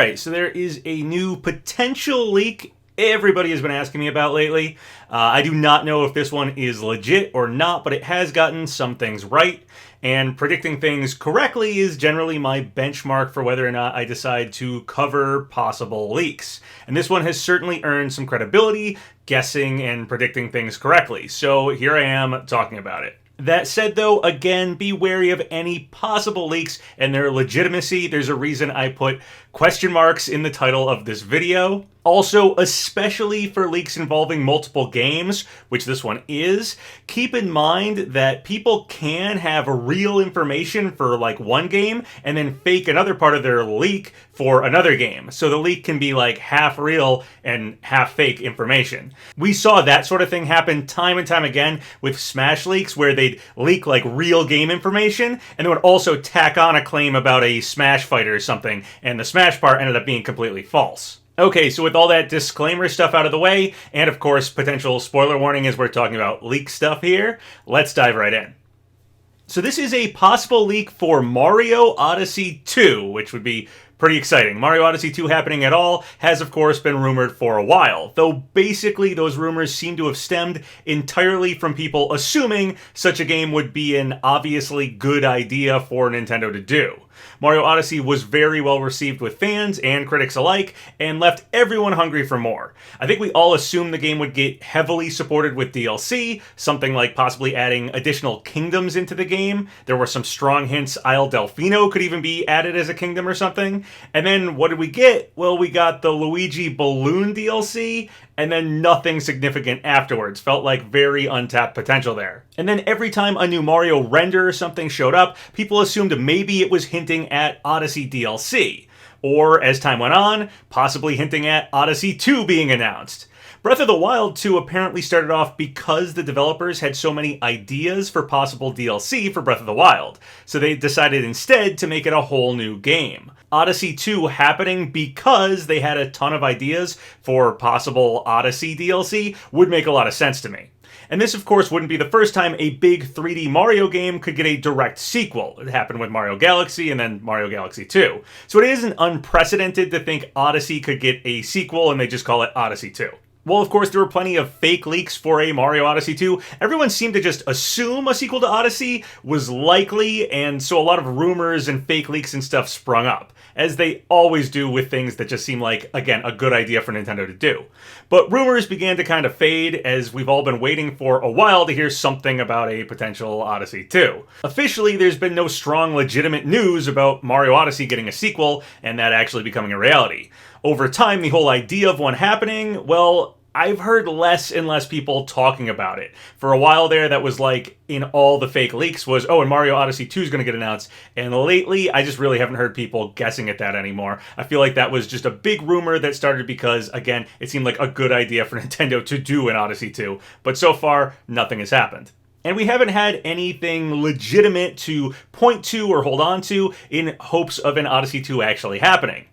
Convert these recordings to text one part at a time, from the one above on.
Alright, so there is a new potential leak everybody has been asking me about lately. I do not know if this one is legit or not, but it has gotten some things right, and predicting things correctly is generally my benchmark for whether or not I decide to cover possible leaks. And this one has certainly earned some credibility, guessing and predicting things correctly, so here I am talking about it. That said, though, again, be wary of any possible leaks and their legitimacy. There's a reason I put question marks in the title of this video. Also, especially for leaks involving multiple games, which this one is, keep in mind that people can have real information for like one game and then fake another part of their leak for another game. So the leak can be like half real and half fake information. We saw that sort of thing happen time and time again with Smash leaks, where they'd leak like real game information and they would also tack on a claim about a Smash fighter or something, and the Smash part ended up being completely false. Okay, so with all that disclaimer stuff out of the way, and of course potential spoiler warning as we're talking about leak stuff here, let's dive right in. So this is a possible leak for Mario Odyssey 2, which would be pretty exciting. Mario Odyssey 2 happening at all has of course been rumored for a while, though basically those rumors seem to have stemmed entirely from people assuming such a game would be an obviously good idea for Nintendo to do. Mario Odyssey was very well received with fans and critics alike, and left everyone hungry for more. I think we all assumed the game would get heavily supported with DLC, something like possibly adding additional kingdoms into the game. There were some strong hints Isle Delfino could even be added as a kingdom or something. And then what did we get? Well, we got the Luigi Balloon DLC, and then nothing significant afterwards. Felt like very untapped potential there. And then every time a new Mario render or something showed up, people assumed maybe it was hinting at Odyssey DLC. Or, as time went on, possibly hinting at Odyssey 2 being announced. Breath of the Wild 2 apparently started off because the developers had so many ideas for possible DLC for Breath of the Wild, so they decided instead to make it a whole new game. Odyssey 2 happening because they had a ton of ideas for possible Odyssey DLC would make a lot of sense to me. And this, of course, wouldn't be the first time a big 3D Mario game could get a direct sequel. It happened with Mario Galaxy and then Mario Galaxy 2. So it isn't unprecedented to think Odyssey could get a sequel and they just call it Odyssey 2. Well, of course, there were plenty of fake leaks for a Mario Odyssey 2. Everyone seemed to just assume a sequel to Odyssey was likely, and so a lot of rumors and fake leaks and stuff sprung up, as they always do with things that just seem like, again, a good idea for Nintendo to do. But rumors began to kind of fade, as we've all been waiting for a while to hear something about a potential Odyssey 2. Officially, there's been no strong, legitimate news about Mario Odyssey getting a sequel, and that actually becoming a reality. Over time, the whole idea of one happening, well, I've heard less and less people talking about it. For a while there, that was like, in all the fake leaks was, oh, and Mario Odyssey 2 is going to get announced. And lately, I just really haven't heard people guessing at that anymore. I feel like that was just a big rumor that started because, again, it seemed like a good idea for Nintendo to do an Odyssey 2. But so far, nothing has happened. And we haven't had anything legitimate to point to or hold on to in hopes of an Odyssey 2 actually happening.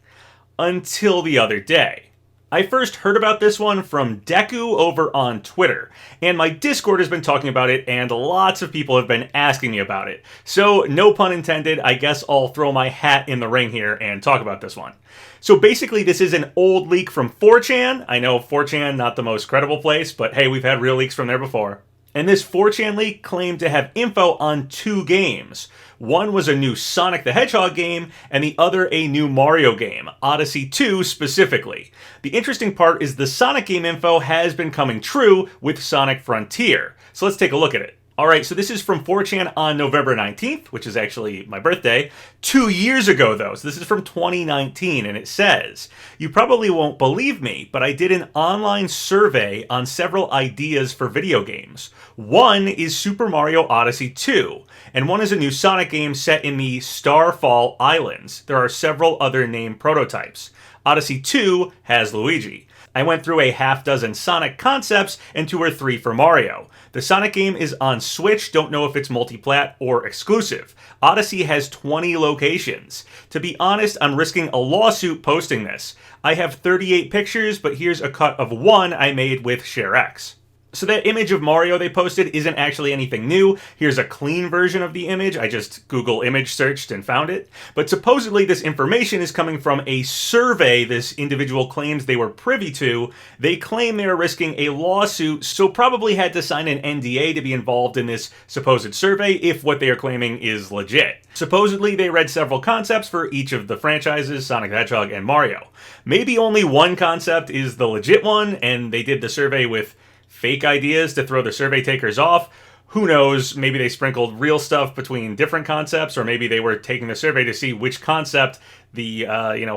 Until the other day. I first heard about this one from Deku over on Twitter, and my Discord has been talking about it, and lots of people have been asking me about it. So, no pun intended, I guess I'll throw my hat in the ring here and talk about this one. So basically, this is an old leak from 4chan. I know 4chan, not the most credible place, but hey, we've had real leaks from there before. And this 4chan leak claimed to have info on 2 games. One was a new Sonic the Hedgehog game, and the other a new Mario game, Odyssey 2 specifically. The interesting part is the Sonic game info has been coming true with Sonic Frontier. So let's take a look at it. Alright, so this is from 4chan on November 19th, which is actually my birthday. 2 years ago, though, so this is from 2019, and it says, "You probably won't believe me, but I did an online survey on several ideas for video games. One is Super Mario Odyssey 2, and one is a new Sonic game set in the Starfall Islands. There are several other named prototypes. Odyssey 2 has Luigi. I went through a half dozen Sonic concepts and 2 or 3 for Mario. The Sonic game is on Switch, don't know if it's multi-plat or exclusive. Odyssey has 20 locations. To be honest, I'm risking a lawsuit posting this. I have 38 pictures, but here's a cut of one I made with ShareX." So that image of Mario they posted isn't actually anything new. Here's a clean version of the image. I just Google image searched and found it. But supposedly this information is coming from a survey this individual claims they were privy to. They claim they are risking a lawsuit, so probably had to sign an NDA to be involved in this supposed survey if what they are claiming is legit. Supposedly they read several concepts for each of the franchises, Sonic the Hedgehog and Mario. Maybe only one concept is the legit one, and they did the survey with fake ideas to throw the survey takers off. Who knows, maybe they sprinkled real stuff between different concepts, or maybe they were taking the survey to see which concept the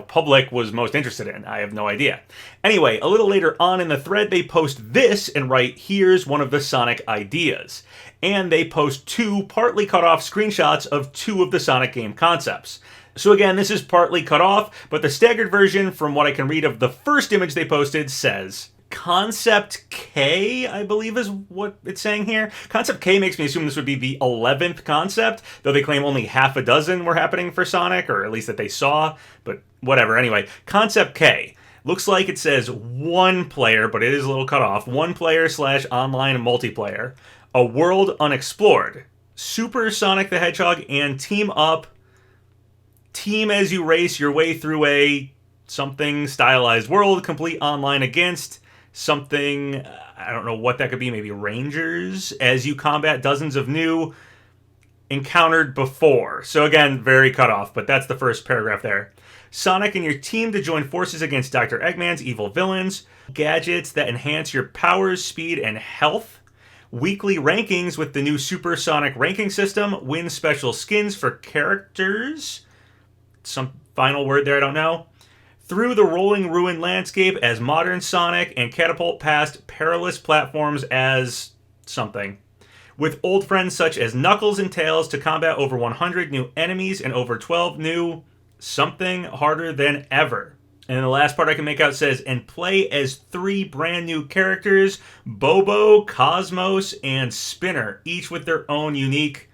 public was most interested in. I have no idea. Anyway, a little later on in the thread, they post this and write, "Here's one of the Sonic ideas." And they post two partly cut off screenshots of two of the Sonic game concepts. So again, this is partly cut off, but the staggered version, from what I can read of the first image they posted, says Concept K, I believe is what it's saying here. Concept K makes me assume this would be the 11th concept, though they claim only half a dozen were happening for Sonic, or at least that they saw, but whatever. Anyway, Concept K. Looks like it says one player, but it is a little cut off. One player / online multiplayer. A world unexplored. Super Sonic the Hedgehog and team up. Team as you race your way through a something stylized world, complete online against something, I don't know what that could be, maybe Rangers, as you combat dozens of new encountered before. So again, very cut off, but that's the first paragraph there. Sonic and your team to join forces against Dr. Eggman's evil villains. Gadgets that enhance your powers, speed, and health. Weekly rankings with the new Super Sonic ranking system. Win special skins for characters. Some final word there, I don't know. Through the rolling ruined landscape as modern Sonic, and catapult past perilous platforms as something. With old friends such as Knuckles and Tails to combat over 100 new enemies and over 12 new something harder than ever. And then the last part I can make out says, and play as 3 brand new characters, Bobo, Cosmos, and Spinner, each with their own unique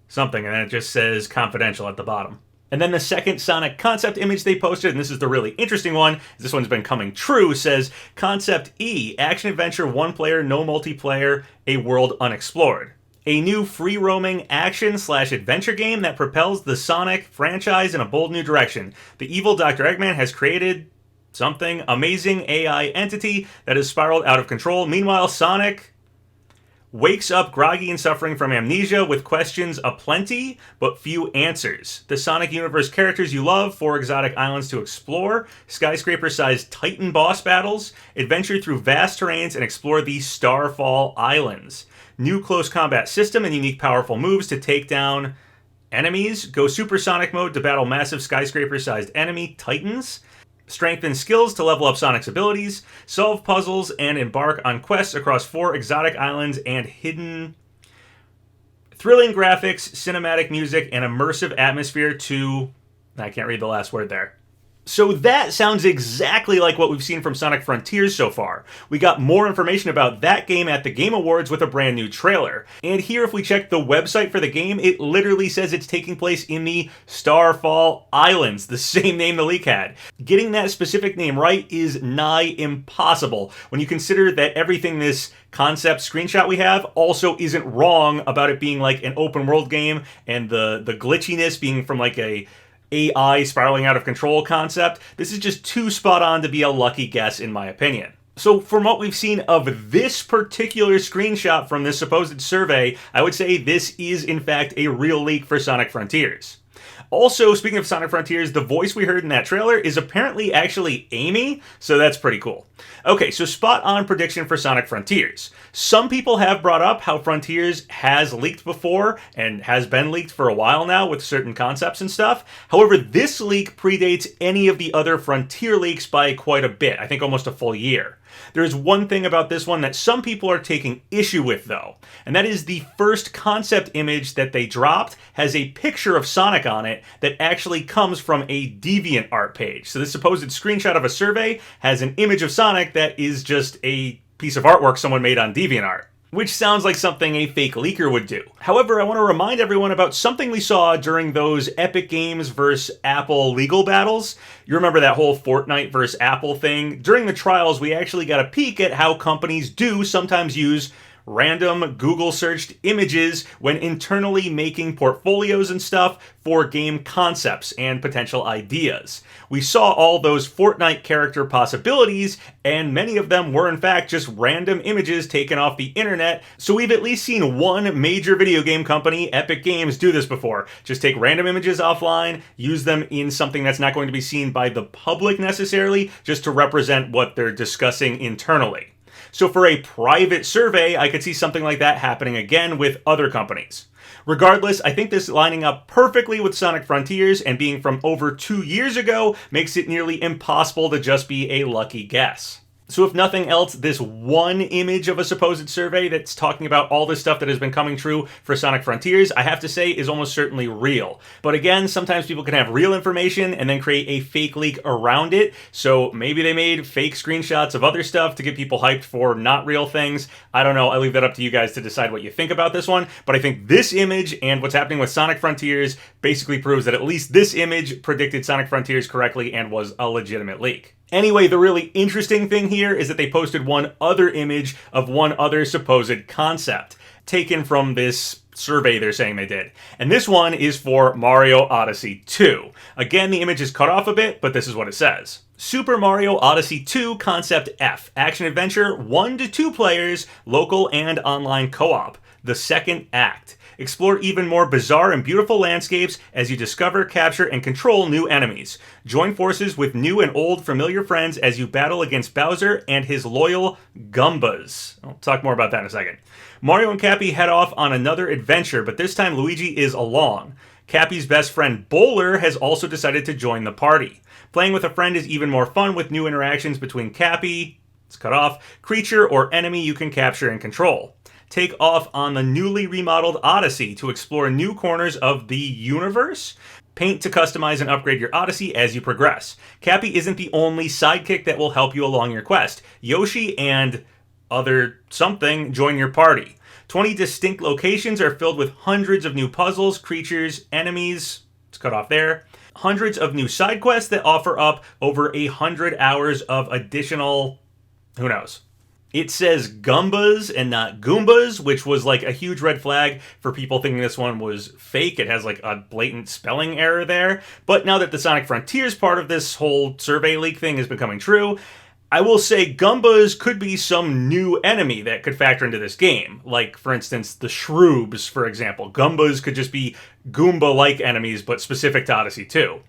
something. And then it just says confidential at the bottom. And then the second Sonic concept image they posted, and this is the really interesting one, this one's been coming true, says Concept E, action-adventure, one-player, no multiplayer, a world unexplored. A new free-roaming action/adventure game that propels the Sonic franchise in a bold new direction. The evil Dr. Eggman has created something amazing AI entity that has spiraled out of control. Meanwhile, Sonic wakes up groggy and suffering from amnesia with questions aplenty, but few answers. The Sonic universe characters you love, 4 exotic islands to explore, skyscraper-sized Titan boss battles, adventure through vast terrains, and explore the Starfall Islands. New close combat system and unique powerful moves to take down enemies. Go Super Sonic mode to battle massive skyscraper-sized enemy Titans. Strengthen skills to level up Sonic's abilities, solve puzzles, and embark on quests across 4 exotic islands and hidden. Thrilling graphics, cinematic music, and immersive atmosphere to... I can't read the last word there. So that sounds exactly like what we've seen from Sonic Frontiers so far. We got more information about that game at the Game Awards with a brand new trailer. And here, if we check the website for the game, it literally says it's taking place in the Starfall Islands, the same name the leak had. Getting that specific name right is nigh impossible when you consider that everything this concept screenshot we have also isn't wrong about it being like an open world game and the glitchiness being from like a AI spiraling out of control concept. This is just too spot on to be a lucky guess, in my opinion. So from what we've seen of this particular screenshot from this supposed survey, I would say this is in fact a real leak for Sonic Frontiers. Also, speaking of Sonic Frontiers, the voice we heard in that trailer is apparently actually Amy, so that's pretty cool. Okay, so spot on prediction for Sonic Frontiers. Some people have brought up how Frontiers has leaked before and has been leaked for a while now with certain concepts and stuff. However, this leak predates any of the other Frontier leaks by quite a bit, I think almost a full year. There's one thing about this one that some people are taking issue with, though, and that is the first concept image that they dropped has a picture of Sonic on it that actually comes from a DeviantArt page. So this supposed screenshot of a survey has an image of Sonic that is just a piece of artwork someone made on DeviantArt. which sounds like something a fake leaker would do. However, I want to remind everyone about something we saw during those Epic Games versus Apple legal battles. You remember that whole Fortnite versus Apple thing? During the trials, we actually got a peek at how companies do sometimes use random Google searched images when internally making portfolios and stuff for game concepts and potential ideas. We saw all those Fortnite character possibilities, and many of them were in fact just random images taken off the internet, so we've at least seen one major video game company, Epic Games, do this before. Just take random images offline, use them in something that's not going to be seen by the public necessarily, just to represent what they're discussing internally. So for a private survey, I could see something like that happening again with other companies. Regardless, I think this lining up perfectly with Sonic Frontiers and being from over 2 years ago makes it nearly impossible to just be a lucky guess. So if nothing else, this one image of a supposed survey that's talking about all this stuff that has been coming true for Sonic Frontiers, I have to say is almost certainly real. But again, sometimes people can have real information and then create a fake leak around it. So maybe they made fake screenshots of other stuff to get people hyped for not real things. I don't know. I leave that up to you guys to decide what you think about this one. But I think this image and what's happening with Sonic Frontiers basically proves that at least this image predicted Sonic Frontiers correctly and was a legitimate leak. Anyway, the really interesting thing here is that they posted one other image of one other supposed concept, taken from this survey they're saying they did. And this one is for Mario Odyssey 2. Again, the image is cut off a bit, but this is what it says. Super Mario Odyssey 2 Concept F. Action Adventure, 1 to 2 players, local and online co-op. The second act. Explore even more bizarre and beautiful landscapes as you discover, capture, and control new enemies. Join forces with new and old familiar friends as you battle against Bowser and his loyal Goombas. I'll talk more about that in a second. Mario and Cappy head off on another adventure, but this time Luigi is along. Cappy's best friend Bowler has also decided to join the party. Playing with a friend is even more fun with new interactions between Cappy, it's cut off, creature or enemy you can capture and control. Take off on the newly remodeled Odyssey to explore new corners of the universe. Paint to customize and upgrade your Odyssey as you progress. Cappy isn't the only sidekick that will help you along your quest. Yoshi and other something join your party. 20 distinct locations are filled with hundreds of new puzzles, creatures, enemies. It's cut off there. Hundreds of new side quests that offer up over 100 hours of additional, who knows. It says Goombas and not Goombas, which was like a huge red flag for people thinking this one was fake. It has like a blatant spelling error there. But now that the Sonic Frontiers part of this whole survey leak thing is becoming true, I will say Goombas could be some new enemy that could factor into this game. Like, for instance, the Shroobs, for example. Goombas could just be Goomba-like enemies, but specific to Odyssey 2.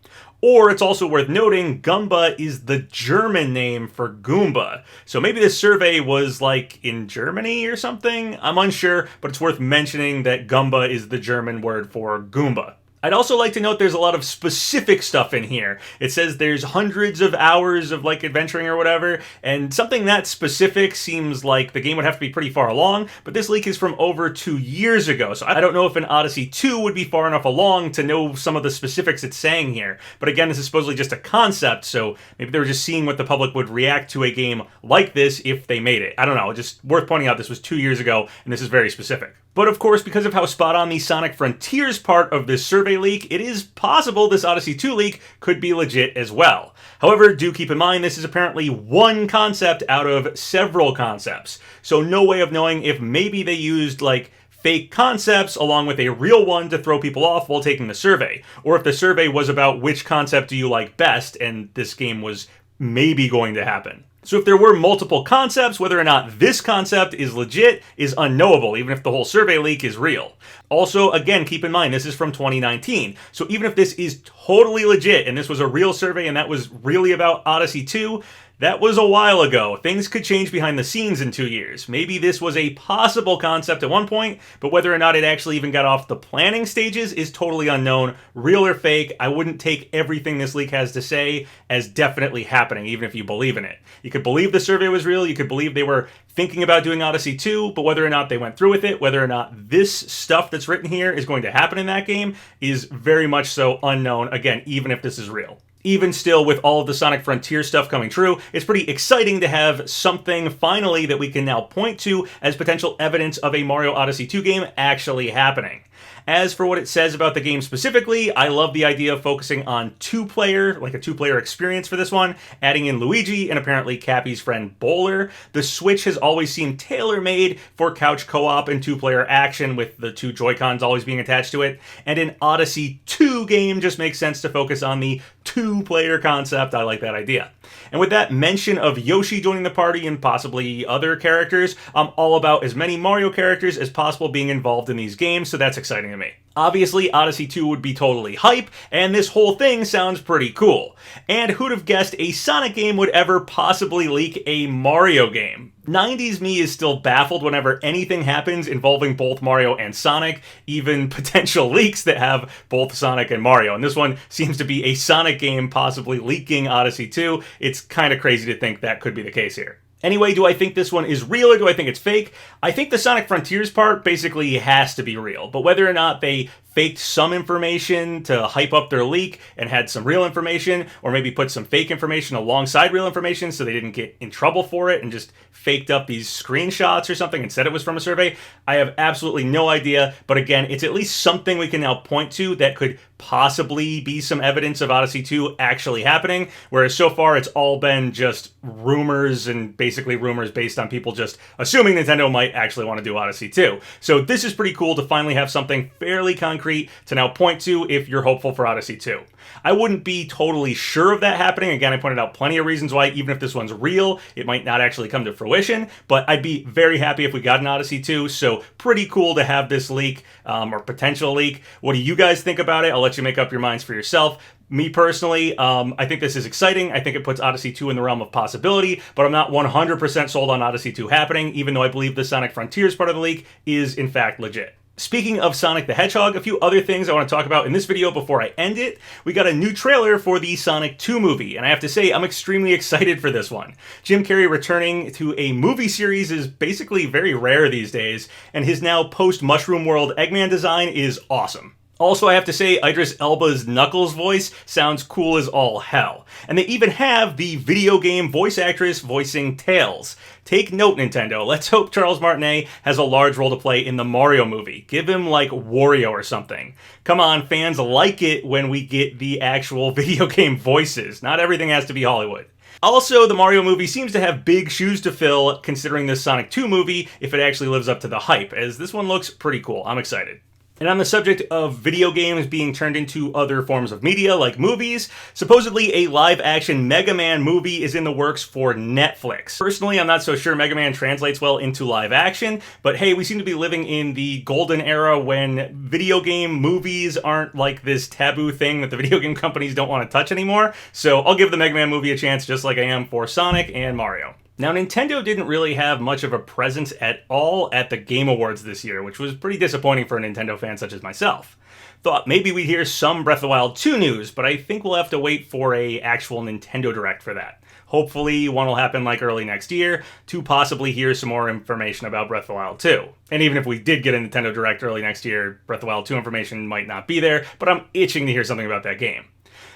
Or it's also worth noting, Goomba is the German name for Goomba. So maybe this survey was like in Germany or something? I'm unsure, but it's worth mentioning that Goomba is the German word for Goomba. I'd also like to note there's a lot of specific stuff in here. It says there's hundreds of hours of like adventuring or whatever, and something that specific seems like the game would have to be pretty far along, but this leak is from over 2 years ago, so I don't know if an Odyssey 2 would be far enough along to know some of the specifics it's saying here. But again, this is supposedly just a concept, so maybe they were just seeing what the public would react to a game like this if they made it. I don't know, just worth pointing out this was 2 years ago, and this is very specific. But of course, because of how spot on the Sonic Frontiers part of this survey leak, it is possible this Odyssey 2 leak could be legit as well. However, do keep in mind this is apparently one concept out of several concepts. So no way of knowing if maybe they used like fake concepts along with a real one to throw people off while taking the survey. Or if the survey was about which concept do you like best and this game was maybe going to happen. So if there were multiple concepts, whether or not this concept is legit is unknowable, even if the whole survey leak is real. Also, again, keep in mind, this is from 2019. So even if this is totally legit and this was a real survey and that was really about Odyssey 2, that was a while ago. Things could change behind the scenes in 2 years. Maybe this was a possible concept at one point, but whether or not it actually even got off the planning stages is totally unknown. Real or fake, I wouldn't take everything this leak has to say as definitely happening, even if you believe in it. You could believe the survey was real, you could believe they were thinking about doing Odyssey 2, but whether or not they went through with it, whether or not this stuff that's written here is going to happen in that game is very much so unknown, again, even if this is real. Even still, with all of the Sonic Frontier stuff coming true, it's pretty exciting to have something finally that we can now point to as potential evidence of a Mario Odyssey 2 game actually happening. As for what it says about the game specifically, I love the idea of focusing on two-player, like a two-player experience for this one, adding in Luigi and apparently Cappy's friend Bowler. The Switch has always seemed tailor-made for couch co-op and two-player action, with the two Joy-Cons always being attached to it, and an Odyssey 2 game just makes sense to focus on the two-player concept. I like that idea. And with that mention of Yoshi joining the party and possibly other characters, I'm all about as many Mario characters as possible being involved in these games, so that's exciting to me. Obviously, Odyssey 2 would be totally hype, and this whole thing sounds pretty cool. And who'd have guessed a Sonic game would ever possibly leak a Mario game? 90s me is still baffled whenever anything happens involving both Mario and Sonic, even potential leaks that have both Sonic and Mario. And this one seems to be a Sonic game possibly leaking Odyssey 2. It's kind of crazy to think that could be the case here. Anyway, do I think this one is real or do I think it's fake? I think the Sonic Frontiers part basically has to be real, but whether or not they faked some information to hype up their leak and had some real information, or maybe put some fake information alongside real information so they didn't get in trouble for it and just faked up these screenshots or something and said it was from a survey, I have absolutely no idea. But again, it's at least something we can now point to that could possibly be some evidence of Odyssey 2 actually happening, whereas so far it's all been just rumors, and basically rumors based on people just assuming Nintendo might actually want to do Odyssey 2. So this is pretty cool to finally have something fairly concrete to now point to if you're hopeful for Odyssey 2. I wouldn't be totally sure of that happening. Again, I pointed out plenty of reasons why, even if this one's real, it might not actually come to fruition, but I'd be very happy if we got an Odyssey 2, so pretty cool to have this leak, or potential leak. What do you guys think about it? I'll let you make up your minds for yourself. Me personally, I think this is exciting. I think it puts Odyssey 2 in the realm of possibility, but I'm not 100% sold on Odyssey 2 happening, even though I believe the Sonic Frontiers part of the leak is in fact legit. Speaking of Sonic the Hedgehog, a few other things I want to talk about in this video before I end it. We got a new trailer for the Sonic 2 movie, and I have to say I'm extremely excited for this one. Jim Carrey returning to a movie series is basically very rare these days, and his now post-Mushroom World Eggman design is awesome. Also, I have to say, Idris Elba's Knuckles voice sounds cool as all hell. And they even have the video game voice actress voicing Tails. Take note, Nintendo. Let's hope Charles Martinet has a large role to play in the Mario movie. Give him, like, Wario or something. Come on, fans like it when we get the actual video game voices. Not everything has to be Hollywood. Also, the Mario movie seems to have big shoes to fill, considering this Sonic 2 movie, if it actually lives up to the hype, as this one looks pretty cool. I'm excited. And on the subject of video games being turned into other forms of media, like movies, supposedly a live-action Mega Man movie is in the works for Netflix. Personally, I'm not so sure Mega Man translates well into live action, but hey, we seem to be living in the golden era when video game movies aren't like this taboo thing that the video game companies don't want to touch anymore, so I'll give the Mega Man movie a chance just like I am for Sonic and Mario. Now, Nintendo didn't really have much of a presence at all at the Game Awards this year, which was pretty disappointing for a Nintendo fan such as myself. Thought maybe we'd hear some Breath of the Wild 2 news, but I think we'll have to wait for a actual Nintendo Direct for that. Hopefully one will happen like early next year to possibly hear some more information about Breath of the Wild 2. And even if we did get a Nintendo Direct early next year, Breath of the Wild 2 information might not be there, but I'm itching to hear something about that game.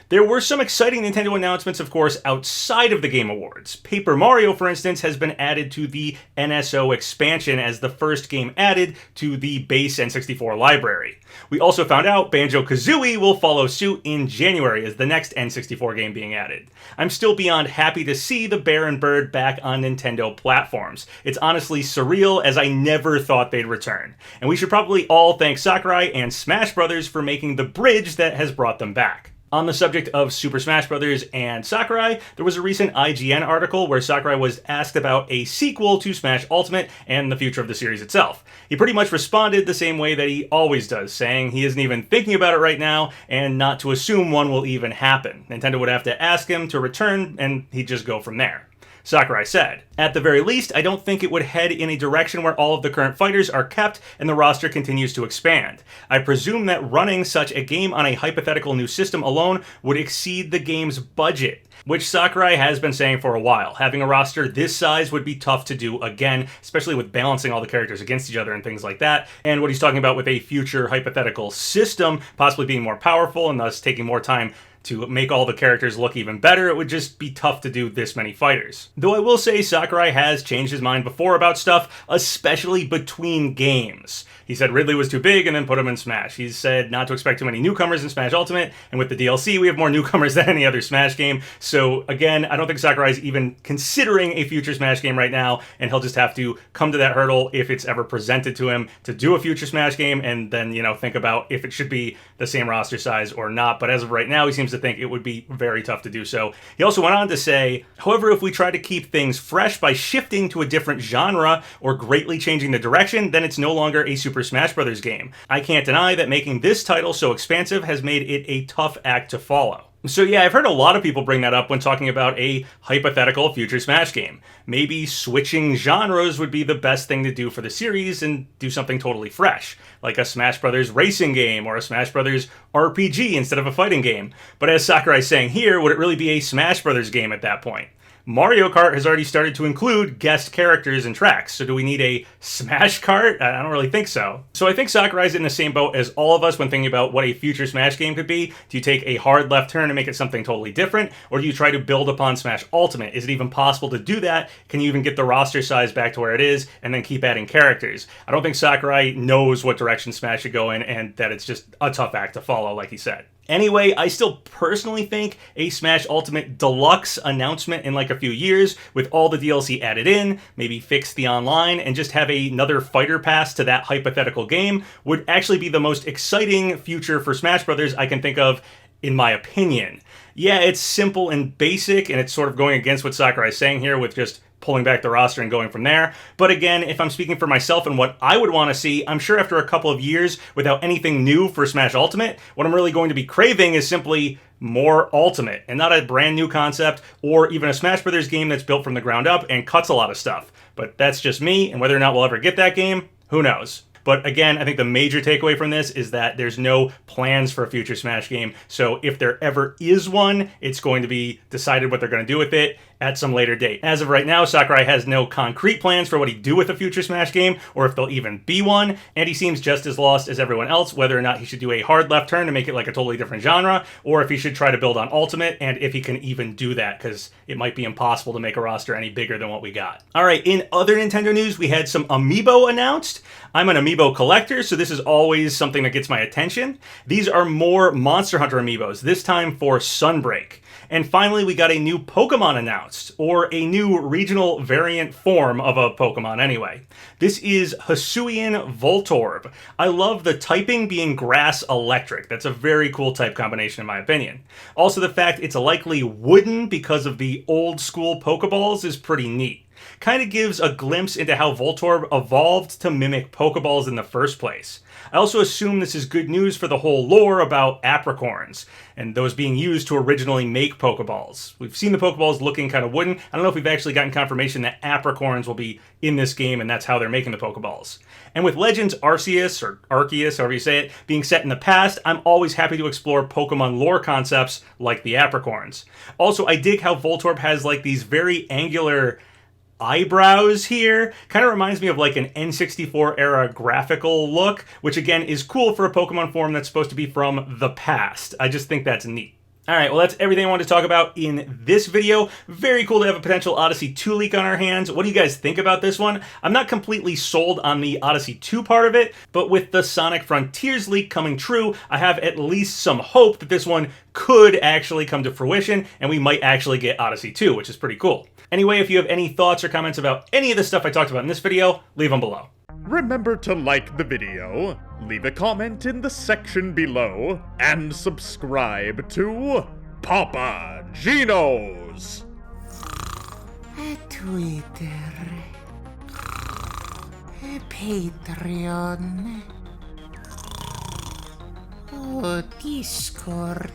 There were some exciting Nintendo announcements, of course, outside of the Game Awards. Paper Mario, for instance, has been added to the NSO expansion as the first game added to the base N64 library. We also found out Banjo-Kazooie will follow suit in January as the next N64 game being added. I'm still beyond happy to see the Bear and Bird back on Nintendo platforms. It's honestly surreal, as I never thought they'd return. And we should probably all thank Sakurai and Smash Bros. For making the bridge that has brought them back. On the subject of Super Smash Bros. And Sakurai, there was a recent IGN article where Sakurai was asked about a sequel to Smash Ultimate and the future of the series itself. He pretty much responded the same way that he always does, saying he isn't even thinking about it right now and not to assume one will even happen. Nintendo would have to ask him to return and he'd just go from there. Sakurai said, "At the very least, I don't think it would head in a direction where all of the current fighters are kept and the roster continues to expand. I presume that running such a game on a hypothetical new system alone would exceed the game's budget," which Sakurai has been saying for a while. Having a roster this size would be tough to do again, especially with balancing all the characters against each other and things like that. And what he's talking about with a future hypothetical system possibly being more powerful and thus taking more time to make all the characters look even better, it would just be tough to do this many fighters. Though I will say Sakurai has changed his mind before about stuff, especially between games. He said Ridley was too big and then put him in Smash. He said not to expect too many newcomers in Smash Ultimate, and with the DLC we have more newcomers than any other Smash game. So again, I don't think Sakurai's even considering a future Smash game right now, and he'll just have to come to that hurdle if it's ever presented to him to do a future Smash game, and then, you know, think about if it should be the same roster size or not. But as of right now, he seems to think it would be very tough to do so. He also went on to say, however, if we try to keep things fresh by shifting to a different genre or greatly changing the direction, then it's no longer a Super Smash Bros. Game. I can't deny that making this title so expansive has made it a tough act to follow. So yeah, I've heard a lot of people bring that up when talking about a hypothetical future Smash game. Maybe switching genres would be the best thing to do for the series and do something totally fresh, like a Smash Bros. Racing game or a Smash Bros. RPG instead of a fighting game. But as Sakurai's saying here, would it really be a Smash Bros. Game at that point? Mario Kart has already started to include guest characters and tracks, so do we need a Smash Kart? I don't really think so. So I think Sakurai's in the same boat as all of us when thinking about what a future Smash game could be. Do you take a hard left turn and make it something totally different, or do you try to build upon Smash Ultimate? Is it even possible to do that? Can you even get the roster size back to where it is and then keep adding characters? I don't think Sakurai knows what direction Smash should go in, and that it's just a tough act to follow, like he said. Anyway, I still personally think a Smash Ultimate Deluxe announcement in like a few years with all the DLC added in, maybe fix the online, and just have another fighter pass to that hypothetical game would actually be the most exciting future for Smash Bros. I can think of, in my opinion. Yeah, it's simple and basic, and it's sort of going against what Sakurai's saying here with just pulling back the roster and going from there. But again, if I'm speaking for myself and what I would want to see, I'm sure after a couple of years without anything new for Smash Ultimate, what I'm really going to be craving is simply more Ultimate, and not a brand new concept or even a Smash Bros. Game that's built from the ground up and cuts a lot of stuff. But that's just me, and whether or not we'll ever get that game, who knows? But again, I think the major takeaway from this is that there's no plans for a future Smash game. So if there ever is one, it's going to be decided what they're going to do with it at some later date. As of right now, Sakurai has no concrete plans for what he'd do with a future Smash game, or if there'll even be one, and he seems just as lost as everyone else, whether or not he should do a hard left turn to make it like a totally different genre, or if he should try to build on Ultimate, and if he can even do that, because it might be impossible to make a roster any bigger than what we got. Alright, in other Nintendo news, we had some Amiibo announced. I'm an Amiibo collector, so this is always something that gets my attention. These are more Monster Hunter Amiibos, this time for Sunbreak. And finally, we got a new Pokemon announced, or a new regional variant form of a Pokemon anyway. This is Hisuian Voltorb. I love the typing being grass electric. That's a very cool type combination in my opinion. Also, the fact it's likely wooden because of the old school Pokeballs is pretty neat. Kind of gives a glimpse into how Voltorb evolved to mimic Pokeballs in the first place. I also assume this is good news for the whole lore about apricorns, and those being used to originally make Pokeballs. We've seen the Pokeballs looking kind of wooden. I don't know if we've actually gotten confirmation that apricorns will be in this game, and that's how they're making the Pokeballs. And with Legends Arceus, or Arceus, however you say it, being set in the past, I'm always happy to explore Pokemon lore concepts like the apricorns. Also, I dig how Voltorb has like these very angular eyebrows here. Kind of reminds me of like an N64 era graphical look, which again is cool for a Pokemon form that's supposed to be from the past. I just think that's neat. Alright, well that's everything I wanted to talk about in this video. Very cool to have a potential Odyssey 2 leak on our hands. What do you guys think about this one? I'm not completely sold on the Odyssey 2 part of it, but with the Sonic Frontiers leak coming true, I have at least some hope that this one could actually come to fruition, and we might actually get Odyssey 2, which is pretty cool. Anyway, if you have any thoughts or comments about any of the stuff I talked about in this video, leave them below. Remember to like the video, leave a comment in the section below, and subscribe to PapaGenos! Twitter, Patreon, Discord.